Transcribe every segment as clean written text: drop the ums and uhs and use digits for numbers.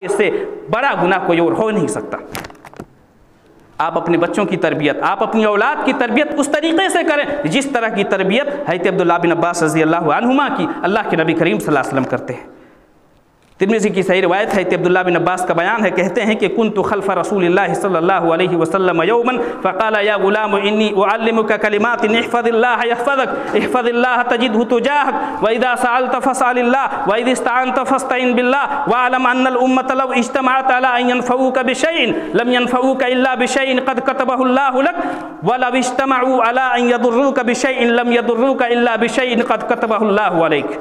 اس سے بڑا گناہ کوئی اور ہو نہیں سکتا۔ آپ اپنے بچوں کی تربیت، آپ اپنی اولاد کی تربیت اس طریقے سے کریں جس طرح کی تربیت حضرت عبداللہ بن عباس رضی اللہ عنہما کی اللہ کے نبی کریم صلی اللہ علیہ وسلم کرتے ہیں۔ ترمذی کی صحیح روایت ہے، حضرت عبداللہ بن عباس کا بیان ہے، کہتے ہیں کہ کنت خلف رسول اللہ صلی اللہ علیہ وسلم یوما فقال یا غلام انی اعلمک کلمات احفظ اللہ یحفظک احفظ اللہ تجدہ تجاہک واذا سألت فاسأل اللہ واذا استعنت فاستعن باللہ واعلم ان الامۃ لو اجتمعت علی ان ينفعوک بشیء لم ينفعوک الا بشیء قد كتبه اللہ لک ولو اجتمعوا علی ان یضروک بشیء لم یضروک الا بشیء قد كتبه اللہ علیک۔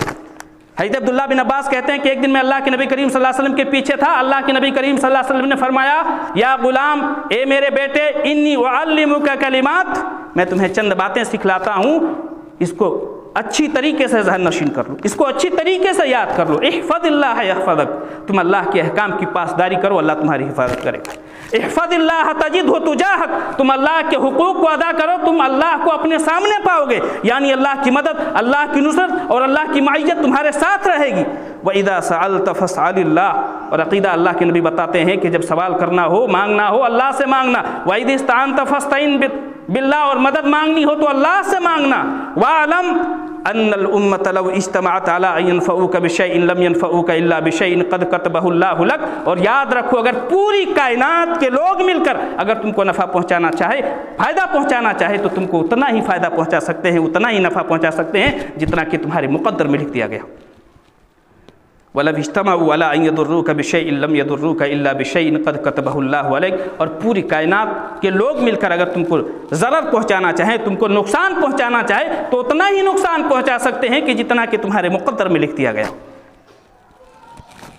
حضرت عبداللہ بن عباس کہتے ہیں کہ ایک دن میں اللہ کے نبی کریم صلی اللہ علیہ وسلم کے پیچھے تھا، اللہ کے نبی کریم صلی اللہ علیہ وسلم نے فرمایا یا غلام، اے میرے بیٹے، انی اعلمک کلمات، میں تمہیں چند باتیں سکھلاتا ہوں، اس کو اچھی طریقے سے ذہن نشین کر لو، اس کو اچھی طریقے سے یاد کر لو۔ احفظ اللہ یحفظک، تم اللہ کے احکام کی پاسداری کرو، اللہ تمہاری حفاظت کرے گا۔ احفظ اللہ تجدہ تجاہک، تم اللہ کے حقوق کو ادا کرو، تم اللہ کو اپنے سامنے پاؤ گے، یعنی اللہ کی مدد، اللہ کی نصرت اور اللہ کی معیت تمہارے ساتھ رہے گی۔ وَإِذَا سَأَلْتَ فَاسْأَلِ اللَّهَ، اور عقیدہ اللہ کے نبی بتاتے ہیں کہ جب سوال کرنا ہو، مانگنا ہو، اللہ سے مانگنا۔ وَإِذَا اسْتَعَنْتَ فَاسْتَعِنْ باللہ، اور مدد مانگنی ہو تو اللہ سے مانگنا۔ وَاعْلَمْ أَنَّ الْأُمَّةَ لَوْ اجْتَمَعَتْ عَلَىٰ أَن يَنفَعُوكَ بِشَيْءٍ لَمْ يَنفَعُوكَ إِلَّا بِشَيْءٍ قَدْ كَتَبَهُ اللَّهُ لَكَ، اور یاد رکھو اگر پوری کائنات کے لوگ مل کر اگر تم کو نفع پہنچانا چاہے، فائدہ پہنچانا چاہے، تو تم کو اتنا ہی فائدہ پہنچا سکتے ہیں، اتنا ہی نفع پہنچا سکتے ہیں جتنا کہ تمہارے مقدر میں لکھ دیا گیا۔ وَلَوْ اجْتَمَعُوا عَلَىٰ أَن يَضُرُّوكَ بِشَيْءٍ لَمْ يَضُرُّوكَ إِلَّا بِشَيْءٍ قَدْ كَتَبَهُ اللَّهُ عَلَيْكَ، اور پوری کائنات کے لوگ مل کر اگر تم کو ضرر پہنچانا چاہیں، تم کو نقصان پہنچانا چاہے، تو اتنا ہی نقصان پہنچا سکتے ہیں کہ جتنا کہ تمہارے مقدر میں لکھ دیا گیا۔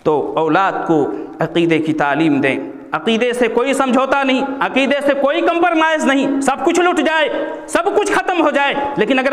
تو اولاد کو عقیدے کی تعلیم دیں، عقیدے سے کوئی سمجھوتا نہیں، عقیدے سے کوئی کمپرمائز نہیں، سب کچھ لٹ جائے، سب کچھ ختم ہو جائے، لیکن اگر